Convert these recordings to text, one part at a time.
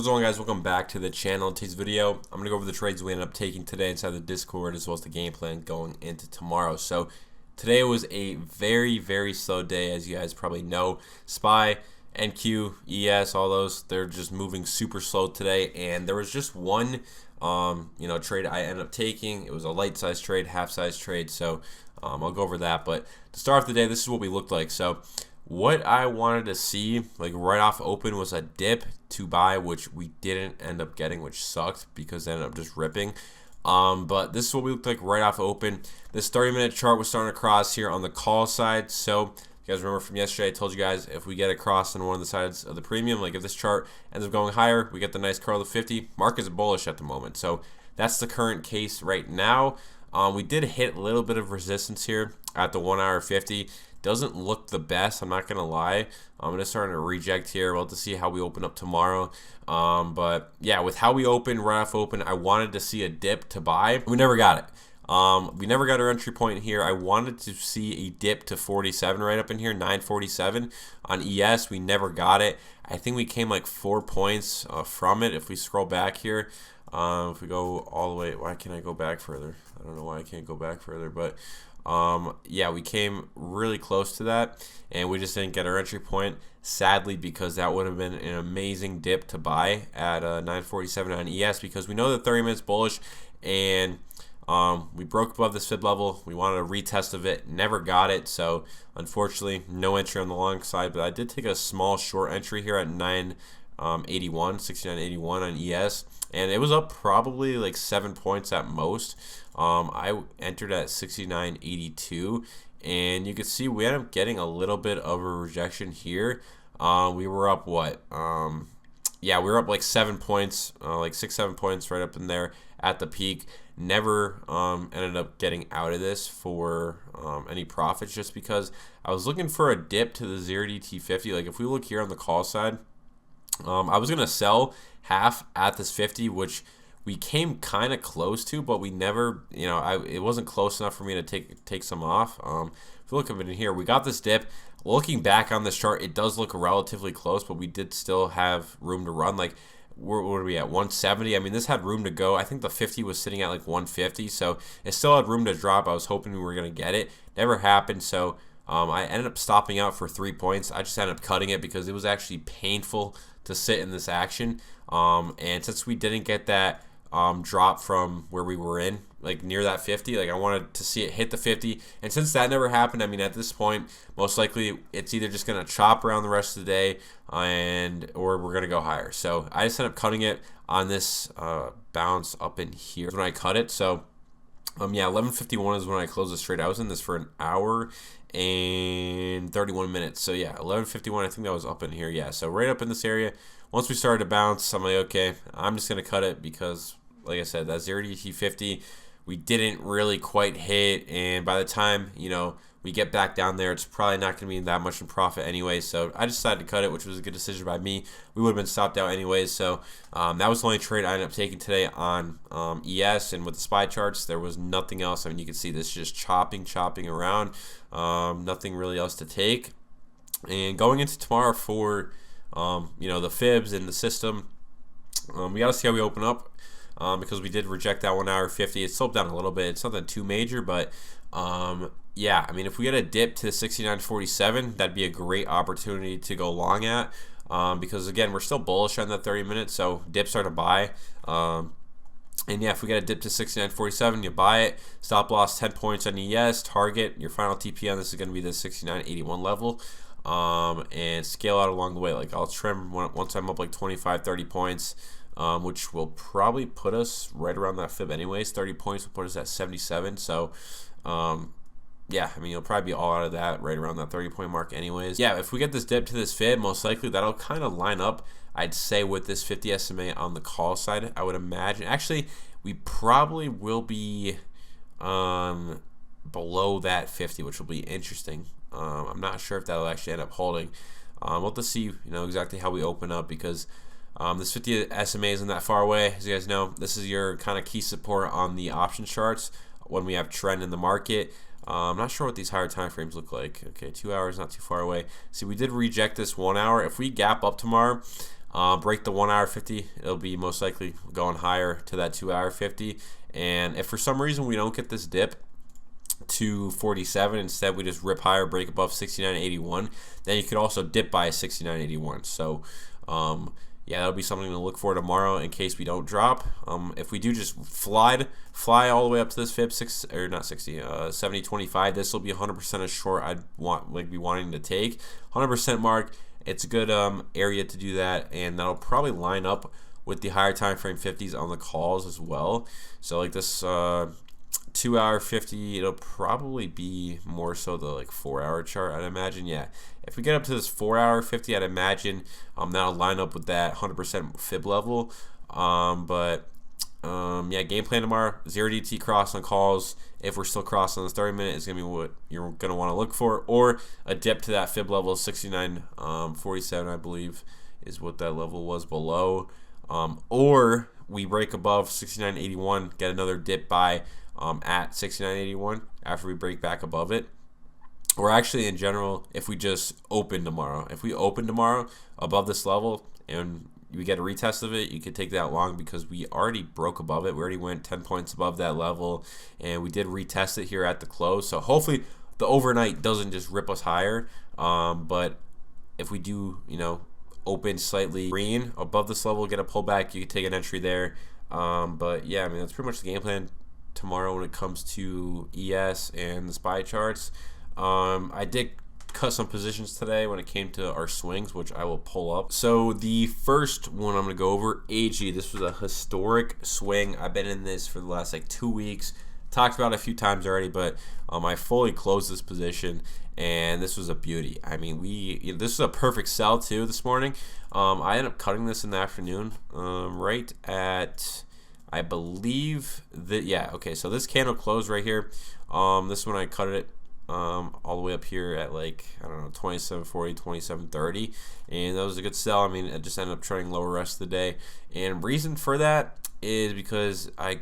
What's going on, guys? Welcome back to the channel. In today's video, I'm going to go over the trades we ended up taking today inside the Discord, as well as the game plan going into tomorrow. So today was a very slow day, as you guys probably know. SPY, NQ, ES, all those, they're just moving super slow today. And there was just one trade I ended up taking. It was a light size trade, half size trade. So I'll go over that. But to start off the day, this is what we looked like. So what I wanted to see, like right off open, was a dip to buy, which we didn't end up getting, which sucked because they ended up just ripping. But this is what we looked like right off open. This 30-minute chart was starting to cross here on the call side. So you guys remember from yesterday, I told you guys if we get a cross on one of the sides of the premium, like if this chart ends up going higher, we get the nice curl of 50. Market is bullish at the moment. So that's the current case right now. We did hit a little bit of resistance here at the 1 hour 50. Doesn't look the best, I'm not gonna lie. I'm just starting to reject here. We'll have to see how we open up tomorrow. But yeah, with how we open, right off open, I wanted to see a dip to buy. We never got it. We never got our entry point here. I wanted to see a dip to 47 right up in here, 947 on ES. We never got it. I think we came like 4 points from it. If we scroll back here, if we go all the way, why can't I go back further? I don't know why I can't go back further, but yeah, we came really close to that, and we just didn't get our entry point, sadly, because that would have been an amazing dip to buy at 947 on ES, because we know that 30 minutes bullish, and we broke above this fib level. We wanted a retest of it, never got it, so unfortunately no entry on the long side. But I did take a small short entry here at 69.81 on ES, and it was up probably like 7 points at most. I entered at 69.82, and you can see we ended up getting a little bit of a rejection here. We were up what? Yeah, we were up like 7 points, like 6-7 points right up in there at the peak. Never ended up getting out of this for any profits, just because I was looking for a dip to the 0DT50. Like if we look here on the call side, I was gonna sell half at this 50, which we came kind of close to, but we never, it wasn't close enough for me to take some off. If you look up in here, we got this dip. Looking back on this chart, it does look relatively close, but we did still have room to run. Like, what are we at, 170? I mean, this had room to go. I think the 50 was sitting at like 150, so it still had room to drop. I was hoping we were going to get it. Never happened, so I ended up stopping out for 3 points. I just ended up cutting it because it was actually painful to sit in this action. And since we didn't get that drop from where we were in, like near that 50, like I wanted to see it hit the 50, and since that never happened, I mean, at this point, most likely it's either just gonna chop around the rest of the day, or we're gonna go higher. So I just ended up cutting it on this bounce up in here when I cut it. So yeah, 11:51 is when I closed this trade. I was in this for an hour and 31 minutes. So yeah, 11:51, I think that was up in here. Yeah, so right up in this area. Once we started to bounce, I'm like, okay, I'm just gonna cut it because, like I said, that 0DT50 we didn't really quite hit, and by the time we get back down there, it's probably not going to be that much in profit anyway. So I decided to cut it, which was a good decision by me. We would have been stopped out anyways. So that was the only trade I ended up taking today on ES, and with the SPY charts, there was nothing else. I mean, you can see this just chopping around. Nothing really else to take. And going into tomorrow for the fibs and the system, we got to see how we open up. Because we did reject that 1 hour 50. It sloped down a little bit. It's nothing too major, but yeah, I mean, if we get a dip to 69.47, that'd be a great opportunity to go long at, because again, we're still bullish on that 30 minutes, so dips are to buy. And yeah, if we get a dip to 69.47, you buy it. Stop loss 10 points on ES. Target your final TP on this is going to be the 69.81 level. And scale out along the way. Like I'll trim once I'm up like 25-30 points. Which will probably put us right around that fib anyways. 30 points will put us at 77. So, yeah, I mean, you'll probably be all out of that right around that 30-point mark anyways. Yeah, if we get this dip to this fib, most likely that'll kind of line up, I'd say, with this 50 SMA on the call side, I would imagine. Actually, we probably will be below that 50, which will be interesting. I'm not sure if that'll actually end up holding. We'll have to see, exactly how we open up, because this 50 SMA isn't that far away. As you guys know, this is your kind of key support on the option charts when we have trend in the market. I'm not sure what these higher time frames look like. Okay, 2 hours, not too far away. See, we did reject this 1 hour. If we gap up tomorrow, break the 1 hour 50, it'll be most likely going higher to that 2 hour 50. And if for some reason we don't get this dip to 47, instead we just rip higher, break above 69.81, then you could also dip by 69.81. So yeah, that'll be something to look for tomorrow in case we don't drop. If we do just fly all the way up to this fib 70.25, this will be 100% a short I'd be wanting to take. 100% mark. It's a good area to do that, and that'll probably line up with the higher time frame 50s on the calls as well. So like this 2 hour 50, it'll probably be more so the like 4 hour chart, I'd imagine. Yeah, if we get up to this 4 hour 50, I'd imagine that'll line up with that 100% fib level. Yeah, game plan tomorrow, 0 DT cross on calls. If we're still crossing on the 30-minute, it's going to be what you're going to want to look for, or a dip to that fib level, 69.47, I believe, is what that level was below. Or we break above 69.81, get another dip by at 69.81 after we break back above it. Or actually, in general, if we just open tomorrow. If we open tomorrow above this level and we get a retest of it, you could take that long because we already broke above it. We already went 10 points above that level, and we did retest it here at the close. So hopefully the overnight doesn't just rip us higher. But if we do, open slightly green above this level, get a pullback, you could take an entry there. But yeah, I mean, that's pretty much the game plan tomorrow when it comes to ES and the SPY charts. I did cut some positions today when it came to our swings, which I will pull up. So the first one I'm going to go over, AG. This was a historic swing. I've been in this for the last like 2 weeks. Talked about it a few times already, but I fully closed this position, and this was a beauty. I mean, this is a perfect sell too this morning. I ended up cutting this in the afternoon, right at, I believe that, yeah, okay, so this candle closed right here. This one I cut it all the way up here at like, I don't know, 27.40, 27.30, and that was a good sell. I mean, it just ended up trading lower rest of the day, and reason for that is because I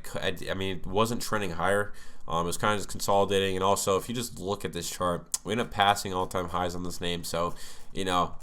mean, it wasn't trending higher. It was kind of just consolidating, and also if you just look at this chart, we ended up passing all-time highs on this name. So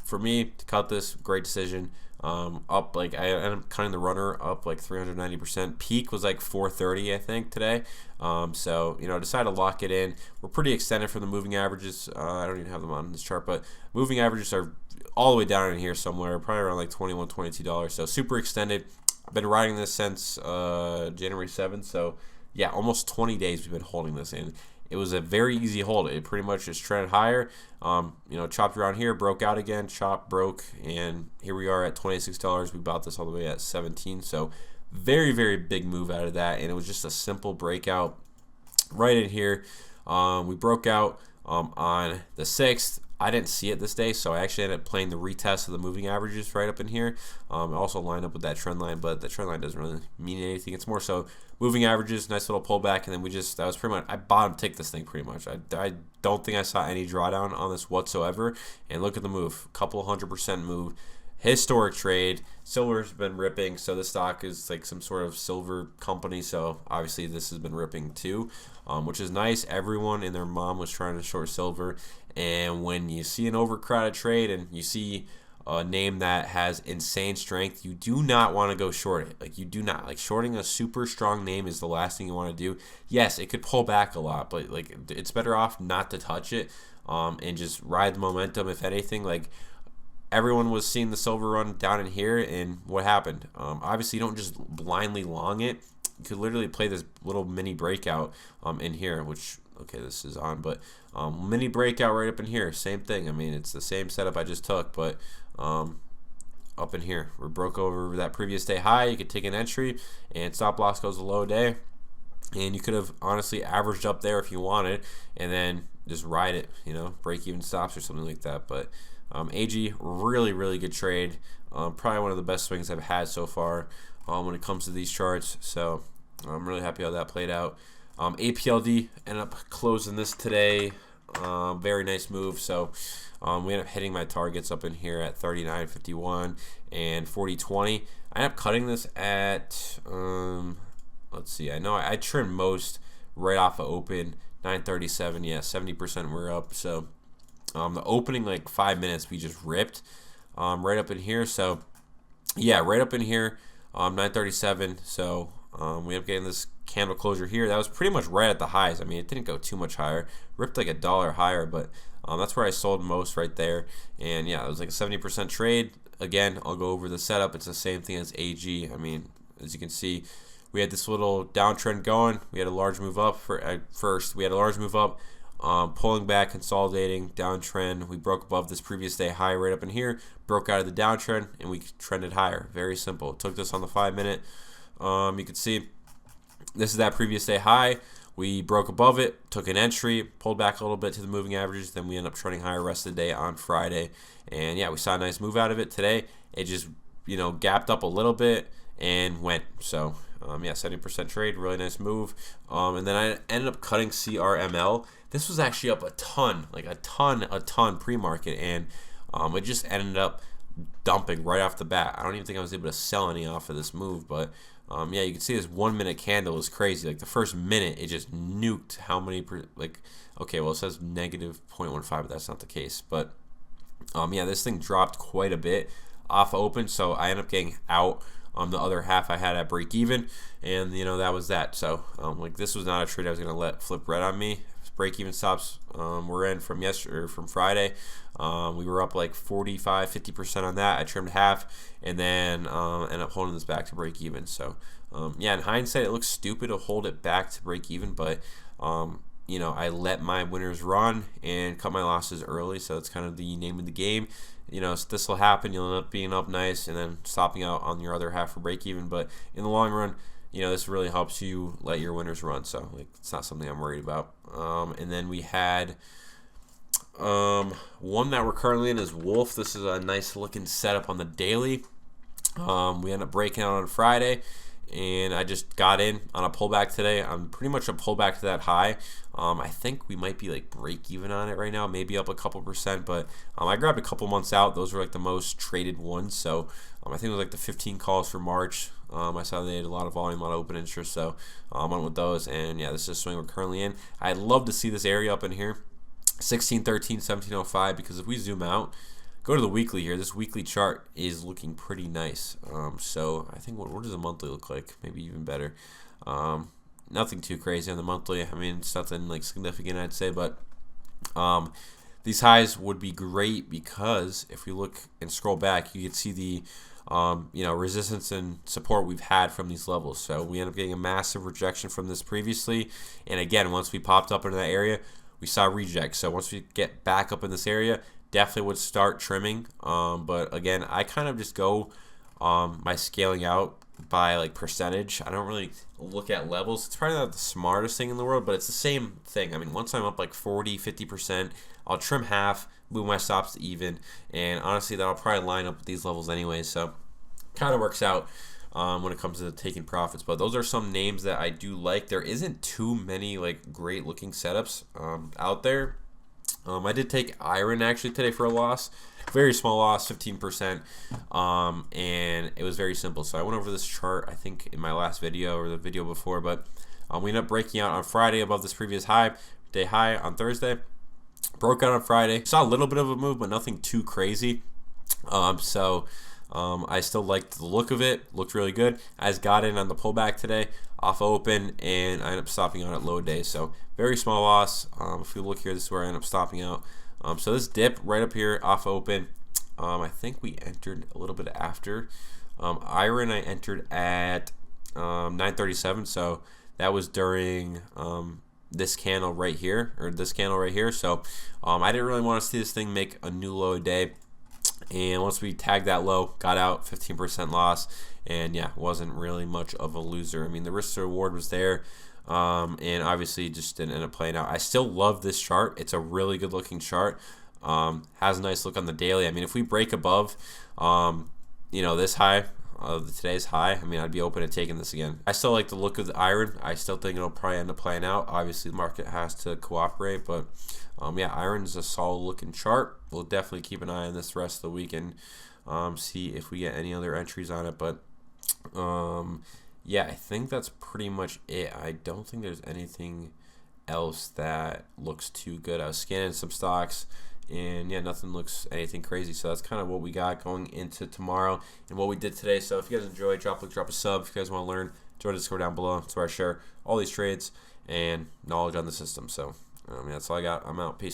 for me to cut this, great decision. Up, like, I ended up cutting the runner up like 390%. Peak was like 430, I think, today. So decided to lock it in. We're pretty extended from the moving averages. I don't even have them on this chart, but moving averages are all the way down in here somewhere, probably around like $21, $22. So super extended. I've been riding this since January 7th. So yeah, almost 20 days we've been holding this in. It was a very easy hold. It pretty much just trended higher. Chopped around here, broke out again, chopped, broke, and here we are at $26. We bought this all the way at 17. So very, very big move out of that, and it was just a simple breakout right in here. We broke out on the 6th. I didn't see it this day, so I actually ended up playing the retest of the moving averages right up in here. Also lined up with that trend line, but the trend line doesn't really mean anything. It's more so moving averages, nice little pullback, and then that was pretty much, I bottom ticked this thing pretty much. I don't think I saw any drawdown on this whatsoever, and look at the move, couple 100% move. Historic trade. Silver's been ripping, so this stock is like some sort of silver company, so obviously this has been ripping too, which is nice. Everyone and their mom was trying to short silver, and when you see an overcrowded trade and you see a name that has insane strength, you do not want to go short it. Like, you do not. Like, shorting a super strong name is the last thing you want to do. Yes, it could pull back a lot, but like, it's better off not to touch it and just ride the momentum. If anything, like, everyone was seeing the silver run down in here, and what happened? Obviously, you don't just blindly long it. You could literally play this little mini breakout in here, which, okay, this is on, but mini breakout right up in here, same thing. I mean, it's the same setup I just took, but up in here, we broke over that previous day high. You could take an entry, and stop loss goes a low day, and you could have honestly averaged up there if you wanted, and then just ride it, break even stops or something like that. But AG, really, really good trade. Probably one of the best swings I've had so far when it comes to these charts. So I'm really happy how that played out. APLD ended up closing this today. Very nice move. So we ended up hitting my targets up in here at 39.51 and 40.20. I ended up cutting this at, let's see, I know I trimmed most right off of open, 9.37. Yeah, 70% we're up. So the opening like 5 minutes we just ripped right up in here. So yeah, right up in here, 937. So we end up getting this candle closure here. That was pretty much right at the highs. I mean, it didn't go too much higher. Ripped like $1 higher, but that's where I sold most right there. And yeah, it was like a 70% trade. Again, I'll go over the setup. It's the same thing as AG. I mean, as you can see, we had this little downtrend going. We had a large move up at first. We had a large move up. Pulling back, consolidating, downtrend. We broke above this previous day high right up in here, broke out of the downtrend, and we trended higher. Very simple. It took this on the 5-minute. You can see this is that previous day high. We broke above it, took an entry, pulled back a little bit to the moving averages. Then we end up trending higher rest of the day on Friday. And yeah, we saw a nice move out of it today. It just, gapped up a little bit and went. So yeah, 70% trade, really nice move. And then I ended up cutting CRML. This was actually up a ton, like a ton pre-market, and it just ended up dumping right off the bat. I don't even think I was able to sell any off of this move, but yeah, you can see this 1-minute candle is crazy. Like the first minute, it just nuked how many, okay, well, it says negative 0.15, but that's not the case. But yeah, this thing dropped quite a bit off open, so I ended up getting out. The other half I had at break even, and that was that. So like this was not a trade I was gonna let flip red on me. Break even stops were in from yesterday or from Friday. We were up like 45-50% on that. I trimmed half, and then ended up holding this back to break even. So yeah, in hindsight, it looks stupid to hold it back to break even, but I let my winners run and cut my losses early. So it's kind of the name of the game. So this will happen. You'll end up being up nice and then stopping out on your other half for break even. But in the long run, this really helps you let your winners run. So like it's not something I'm worried about. And then we had one that we're currently in is Wolf. This is a nice looking setup on the daily. We end up breaking out on Friday, and I just got in on a pullback today. I'm pretty much a pullback to that high. I think we might be like break even on it right now, maybe up a couple percent, but I grabbed a couple months out. Those were like the most traded ones. So I think it was like the 15 calls for March. I saw they had a lot of volume, a lot of open interest, so I went with those. And yeah, this is a swing we're currently in. I'd love to see this area up in here, 1613, 1705, because if we zoom out, go to the weekly here. This weekly chart is looking pretty nice. So I think what does the monthly look like? Maybe even better. Nothing too crazy on the monthly. I mean, it's nothing like significant, I'd say, but these highs would be great because if we look and scroll back, you can see the resistance and support we've had from these levels. So we end up getting a massive rejection from this previously, and again, once we popped up into that area, we saw reject. So once we get back up in this area, definitely would start trimming. But again, I kind of just go my scaling out by like percentage. I don't really look at levels. It's probably not the smartest thing in the world, but it's the same thing. I mean, once I'm up like 40-50%, I'll trim half, move my stops to even, and honestly, that'll probably line up with these levels anyway. So kind of works out when it comes to taking profits. But those are some names that I do like. There isn't too many like great looking setups out there. I did take iron actually today for a loss, very small loss, 15%, and it was very simple. So I went over this chart, I think, in my last video or the video before, but we ended up breaking out on Friday above this previous high, day high on Thursday. Broke out on Friday. Saw a little bit of a move, but nothing too crazy. I still liked the look of it. Looked really good. I just got in on the pullback today, off open, and I ended up stopping out at low day. So very small loss. If you look here, this is where I ended up stopping out. So this dip right up here, off open. I think we entered a little bit after. Iron I entered at 937. So that was during this candle right here, or this candle right here. So I didn't really want to see this thing make a new low day. And once we tagged that low, got out, 15% loss, and yeah, wasn't really much of a loser. I mean, the risk to reward was there, and obviously just didn't end up playing out. I still love this chart. It's a really good looking chart. Has a nice look on the daily. I mean, if we break above, this high, today's high, I mean, I'd be open to taking this again. I still like the look of the iron. I still think it'll probably end up playing out. Obviously, the market has to cooperate, but yeah, iron is a solid looking chart. We'll definitely keep an eye on this rest of the week and see if we get any other entries on it. But yeah, I think that's pretty much it. I don't think there's anything else that looks too good. I was scanning some stocks, And yeah, nothing looks anything crazy. So that's kind of what we got going into tomorrow and what we did today. So if you guys enjoyed, drop a sub. If you guys want to learn, join the Discord down below. That's where I share all these trades and knowledge on the system. So that's all I got. I'm out. Peace.